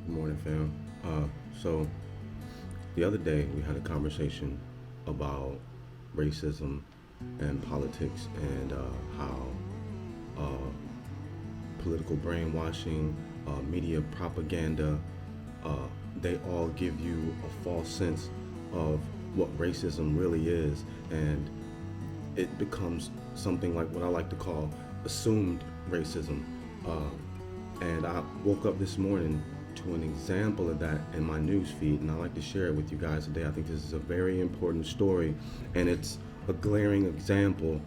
Good morning, fam. So the other day we had a conversation about racism and politics and how uh, political brainwashing, media propaganda, uh, they all give you a false sense of what racism really is, and it becomes something like what I like to call assumed racism. Uh, and I woke up this morning to an example of that in my news feed, and I like to share it with you guys today. I think this is a very important story, and it's a glaring example.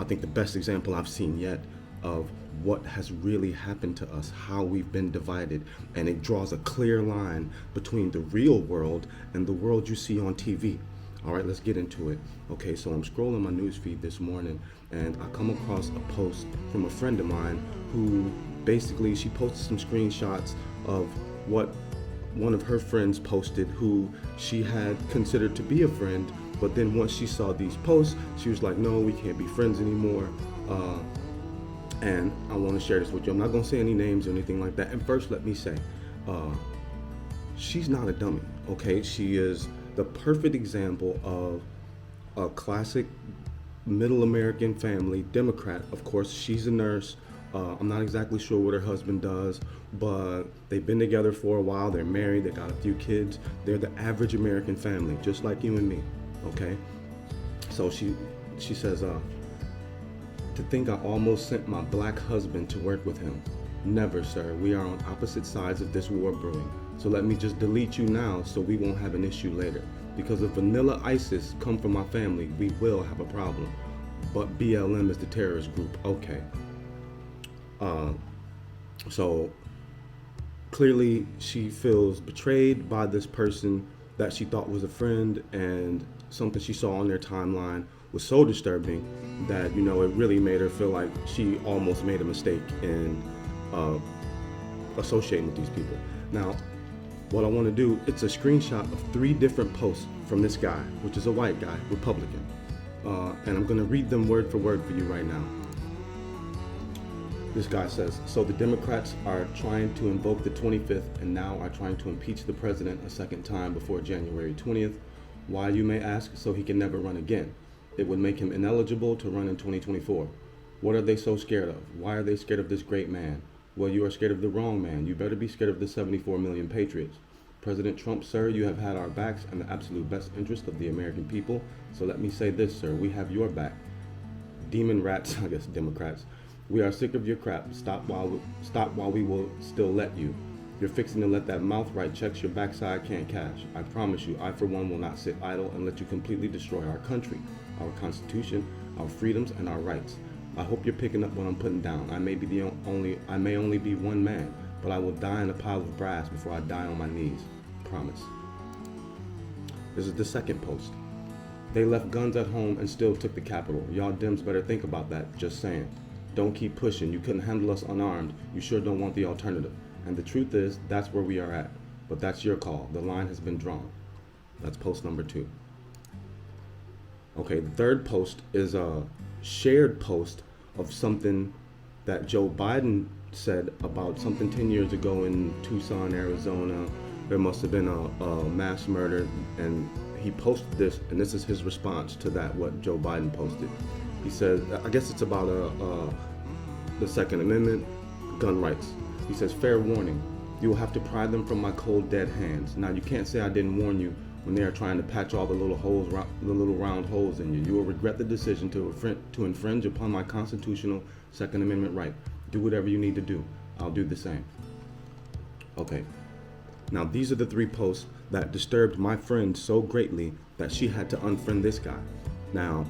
I think the best example I've seen yet of what has really happened to us, how we've been divided, and it draws a clear line between the real world and the world you see on TV. All right, let's get into it. Okay, so I'm scrolling my news feed this morning and I come across a post from a friend of mine who basically she posted some screenshots of what one of her friends posted who she had considered to be a friend, but then once she saw these posts, she was like, no, we can't be friends anymore. Uh, and I want to share this with you. I'm not going to say any names or anything like that. And first, let me say, uh, she's not a dummy, okay? She is the perfect example of a classic middle American family, Democrat. Of course, she's a nurse. I'm not exactly sure what her husband does, but they've been together for a while. They're married, they got a few kids. They're the average American family, just like you and me, okay? So she says, to think I almost sent my black husband to work with him. Never, sir. We are on opposite sides of this war brewing. So let me just delete you now so we won't have an issue later. Because if vanilla ISIS come from my family, we will have a problem. But BLM is the terrorist group. Okay. Uh, so clearly she feels betrayed by this person that she thought was a friend, and something she saw on their timeline was so disturbing that it really made her feel like she almost made a mistake in uh, associating with these people. Now, what I want to do, it's a screenshot of 3 different posts from this guy, which is a white guy, Republican, and I'm going to read them word for word for you right now. This guy says, so the Democrats are trying to invoke the 25th and now are trying to impeach the president a second time before January 20th. Why, you may ask? So he can never run again. It would make him ineligible to run in 2024. What are they so scared of? Why are they scared of this great man? Well, you are scared of the wrong man. You better be scared of the 74 million patriots. President Trump, sir, you have had our backs and the absolute best interest of the American people. So let me say this, sir, we have your back. Demon rats, I guess Democrats. We are sick of your crap. Stop while we will still let you. You're fixing to let that mouth write checks your backside can't cash. I promise you, I for one will not sit idle and let you completely destroy our country, our Constitution, our freedoms, and our rights. I hope you're picking up what I'm putting down. I may only be one man, but I will die in a pile of brass before I die on my knees. Promise. This is the second post. They left guns at home and still took the Capitol. Y'all Dems better think about that. Just saying. Don't keep pushing. You couldn't handle us unarmed. You sure don't want the alternative. And the truth is, that's where we are at. But that's your call. The line has been drawn. That's post number 2. Okay, the third post is a shared post of something that Joe Biden said about something 10 years ago in Tucson, Arizona. There must have been a mass murder, and he posted this, and this is his response to that, what Joe Biden posted. He said, I guess it's about the Second Amendment, gun rights. He says, fair warning, you will have to pry them from my cold dead hands. Now you can't say I didn't warn you when they are trying to patch all the little holes, the little round holes in you. You will regret the decision to infringe upon my constitutional Second Amendment right. Do whatever you need to do. I'll do the same. Okay. Now these are the 3 posts that disturbed my friend so greatly that she had to unfriend this guy. Now,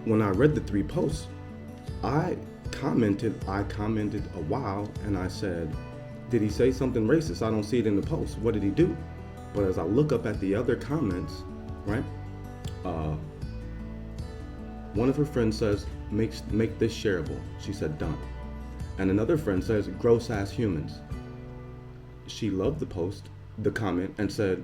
when I read the 3 posts, I commented a while, and I said, did he say something racist? I don't see it in the post. What did he do? But as I look up at the other comments, right, one of her friends says, make this shareable. She said, done. And another friend says, gross ass humans. She loved the post, the comment, and said,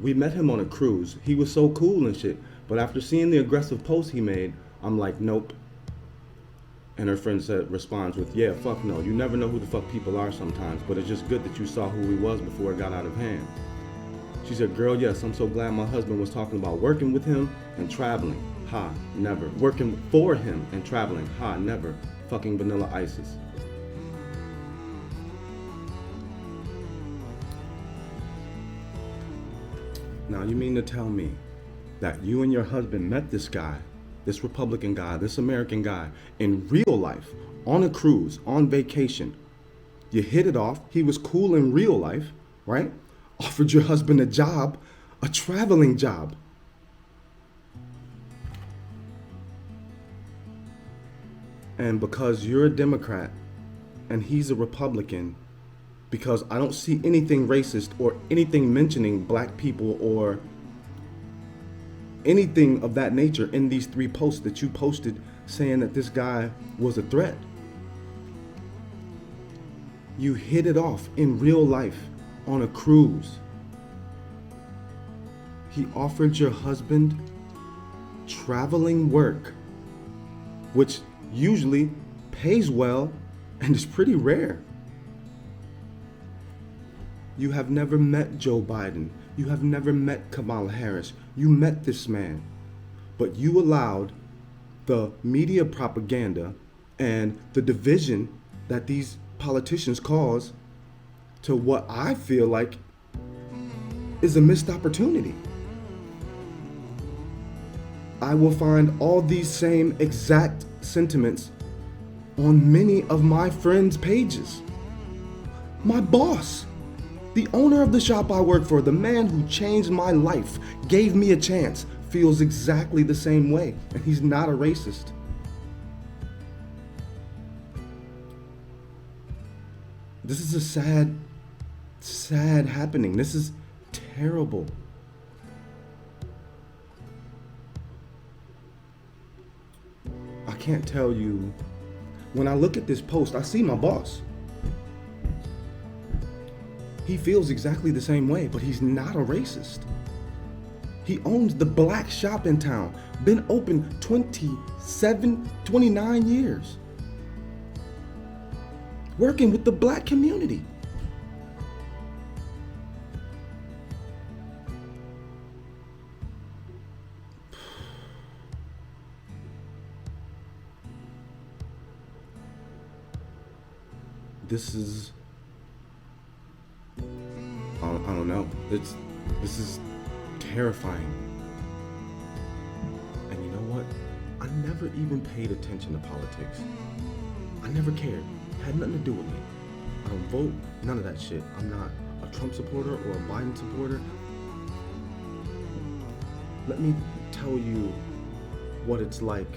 we met him on a cruise. He was so cool and shit. But after seeing the aggressive post he made, I'm like, nope. And her friend responds with, yeah, fuck no. You never know who the fuck people are sometimes, but it's just good that you saw who he was before it got out of hand. She said, girl, yes, I'm so glad my husband was talking about working with him and traveling. Ha, never. Working for him and traveling. Ha, never. Fucking Vanilla Isis. Now, you mean to tell me that you and your husband met this guy, this Republican guy, this American guy, in real life, on a cruise, on vacation? You hit it off. He was cool in real life, right? Offered your husband a job, a traveling job. And because you're a Democrat and he's a Republican, because I don't see anything racist or anything mentioning black people or anything of that nature in these 3 posts that you posted saying that this guy was a threat. You hit it off in real life on a cruise. He offered your husband traveling work, which usually pays well and is pretty rare. You have never met Joe Biden. You have never met Kamala Harris. You met this man. But you allowed the media propaganda and the division that these politicians cause to what I feel like is a missed opportunity. I will find all these same exact sentiments on many of my friends' pages. My boss, the owner of the shop I work for, the man who changed my life, gave me a chance, feels exactly the same way, and he's not a racist. This is a sad happening. This is terrible. I can't tell you, when I look at this post, I see my boss. He feels exactly the same way, but he's not a racist. He owns the black shop in town, been open 29 years, working with the black community. This is, I don't know. This is terrifying. And you know what? I never even paid attention to politics. I never cared. It had nothing to do with me. I don't vote, none of that shit. I'm not a Trump supporter or a Biden supporter. Let me tell you what it's like,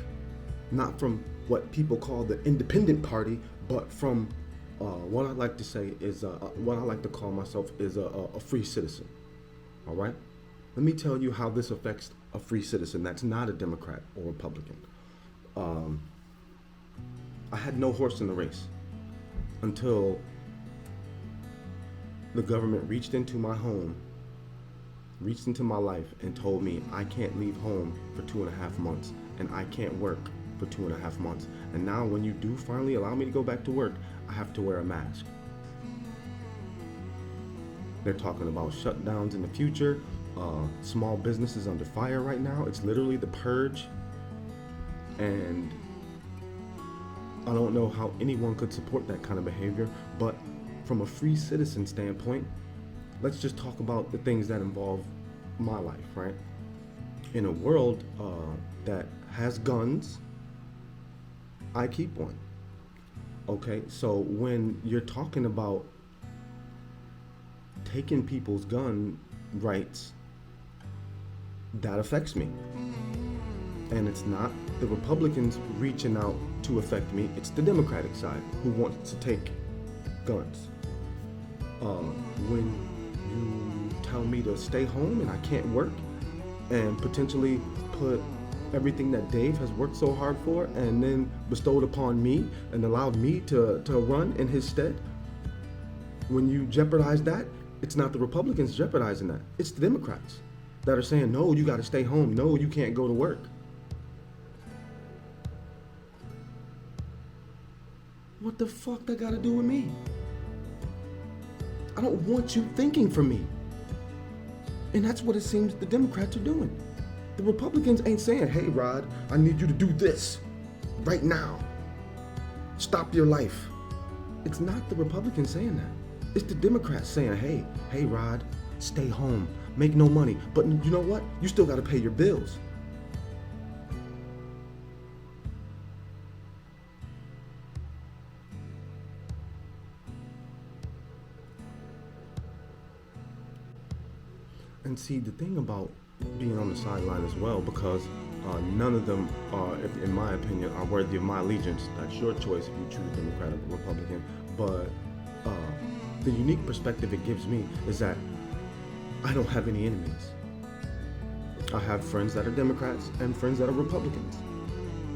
not from what people call the independent party, but from what I like to say is, what I like to call myself is a free citizen. All right? Let me tell you how this affects a free citizen that's not a Democrat or Republican. I had no horse in the race until the government reached into my home, reached into my life, and told me I can't leave home for 2.5 months and I can't work for 2.5 months. And now when you do finally allow me to go back to work, I have to wear a mask. They're talking about shutdowns in the future. Small businesses under fire right now. It's literally the purge. And I don't know how anyone could support that kind of behavior, but from a free citizen standpoint, let's just talk about the things that involve my life, right? In a world that has guns, I keep one. Okay, so when you're talking about taking people's gun rights, that affects me. And it's not the Republicans reaching out to affect me, it's the Democratic side who wants to take guns. When you tell me to stay home and I can't work and potentially put everything that Dave has worked so hard for and then bestowed upon me and allowed me to run in his stead, when you jeopardize that, it's not the Republicans jeopardizing that. It's the Democrats that are saying, no, you got to stay home. No, you can't go to work. What the fuck that got to do with me? I don't want you thinking for me. And that's what it seems the Democrats are doing. The Republicans ain't saying, hey, Rod, I need you to do this right now. Stop your life. It's not the Republicans saying that. It's the Democrats saying, hey, Rod, stay home, make no money. But you know what? You still got to pay your bills. And see, the thing about being on the sideline as well, because none of them are, in my opinion, are worthy of my allegiance. That's your choice if you choose Democrat or Republican. But the unique perspective it gives me is that I don't have any enemies. I have friends that are Democrats and friends that are Republicans.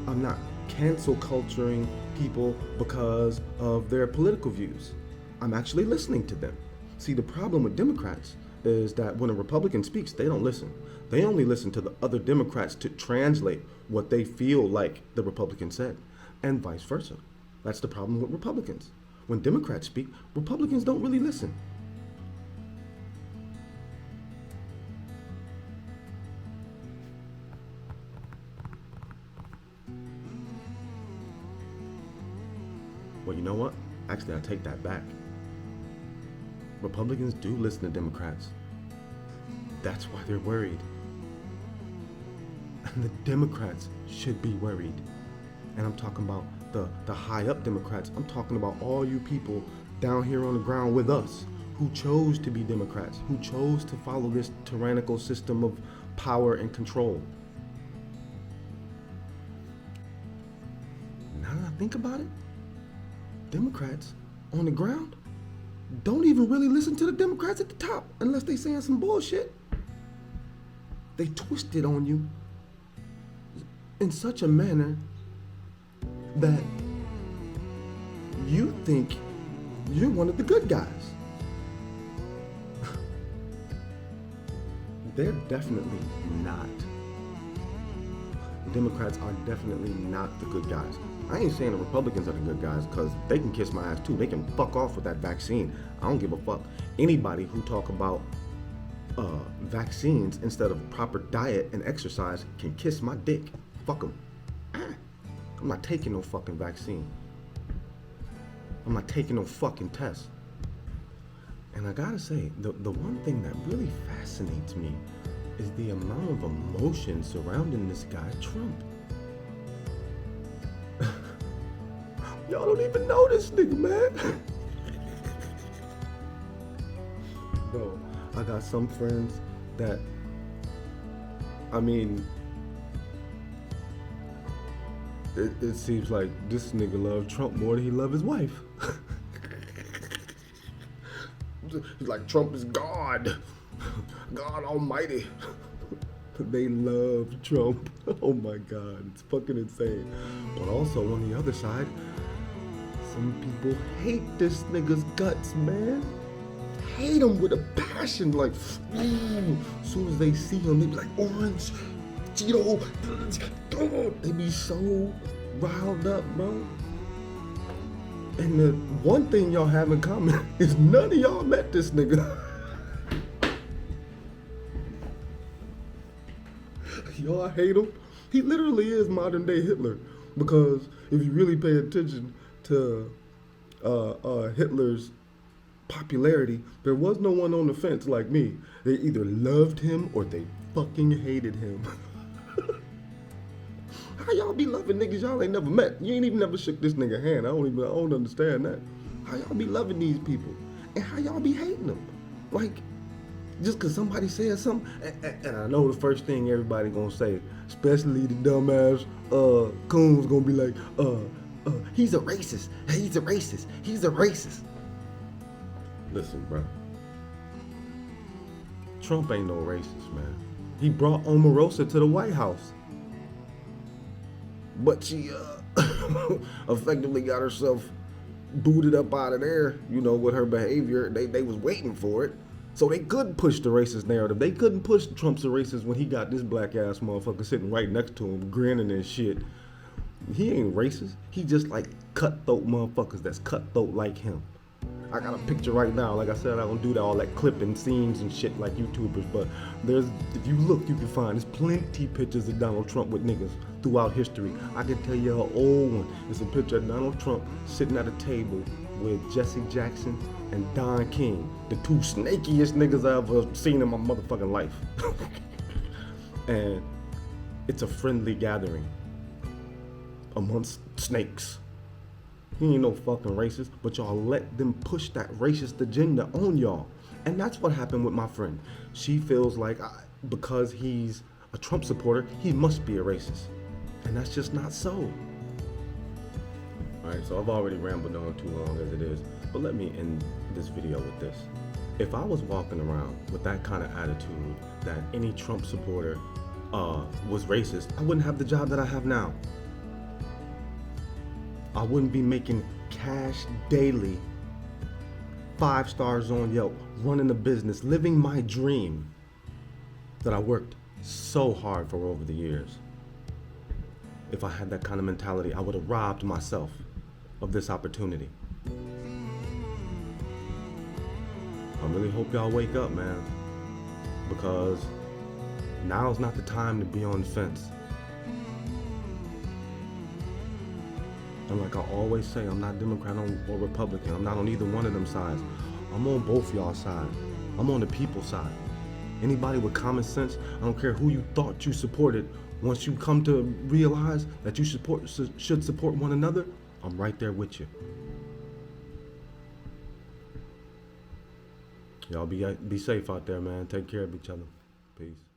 I'm not cancel culturing people because of their political views. I'm actually listening to them. See, the problem with Democrats is that when a Republican speaks, they don't listen. They only listen to the other Democrats to translate what they feel like the Republican said, and vice versa. That's the problem with Republicans. When Democrats speak, Republicans don't really listen. Well, you know what? Actually, I take that back. Republicans do listen to Democrats. That's why they're worried. And the Democrats should be worried. And I'm talking about the high up Democrats. I'm talking about all you people down here on the ground with us who chose to be Democrats, who chose to follow this tyrannical system of power and control. Now that I think about it, Democrats on the ground don't even really listen to the Democrats at the top unless they saying some bullshit. They twist it on you in such a manner that you think you're one of the good guys. They're definitely not. The Democrats are definitely not the good guys. I ain't saying the Republicans are the good guys, because they can kiss my ass too. They can fuck off with that vaccine. I don't give a fuck. Anybody who talk about vaccines instead of proper diet and exercise can kiss my dick. Fuck them. I'm not taking no fucking vaccine. I'm not taking no fucking test. And I gotta say, the one thing that really fascinates me is the amount of emotion surrounding this guy, Trump. Y'all don't even know this nigga, man. Bro, I got some friends that, I mean, it seems like this nigga loved Trump more than he loved his wife. He's like, Trump is God. God almighty. They love Trump. Oh my God, it's fucking insane. But also on the other side, some people hate this nigga's guts, man. Hate him with a passion, like, ooh. As soon as they see him, they be like, orange, Cheeto, they be so riled up, bro. And the one thing y'all have in common is none of y'all met this nigga. Y'all hate him. He literally is modern day Hitler, because if you really pay attention to Hitler's popularity, there was no one on the fence like me. They either loved him or they fucking hated him. How y'all be loving niggas y'all ain't never met? You ain't even never shook this nigga hand. I don't understand that. How y'all be loving these people? And how y'all be hating them? Like, just cause somebody said something, and I know the first thing everybody gonna say, especially the dumbass coons, gonna be like, he's a racist, he's a racist, he's a racist. Listen, bro. Trump ain't no racist, man. He brought Omarosa to the White House. But she effectively got herself booted up out of there, you know, with her behavior. They was waiting for it. So they couldn't push the racist narrative. They couldn't push Trump's a racist when he got this black ass motherfucker sitting right next to him, grinning and shit. He ain't racist. He just like cutthroat motherfuckers that's cutthroat like him. I got a picture right now. Like I said, I don't do that all that clipping scenes and shit like YouTubers. But if you look, you can find there's plenty pictures of Donald Trump with niggas throughout history. I can tell you an old one. It's a picture of Donald Trump sitting at a table with Jesse Jackson and Don King, the two snakiest niggas I ever seen in my motherfucking life. And it's a friendly gathering amongst snakes. He ain't no fucking racist, but y'all let them push that racist agenda on y'all. And that's what happened with my friend. She feels like because he's a Trump supporter, he must be a racist. And that's just not so. Alright, so I've already rambled on too long as it is, but let me end this video with this. If I was walking around with that kind of attitude that any Trump supporter was racist, I wouldn't have the job that I have now. I wouldn't be making cash daily, 5 stars on Yelp, running a business, living my dream that I worked so hard for over the years. If I had that kind of mentality, I would have robbed myself of this opportunity. I really hope y'all wake up, man, because now's not the time to be on the fence. And like I always say, I'm not Democrat or Republican. I'm not on either one of them sides. I'm on both y'all sides. I'm on the people's side. Anybody with common sense, I don't care who you thought you supported, once you come to realize that you should support one another, I'm right there with you. Y'all be safe out there, man. Take care of each other. Peace.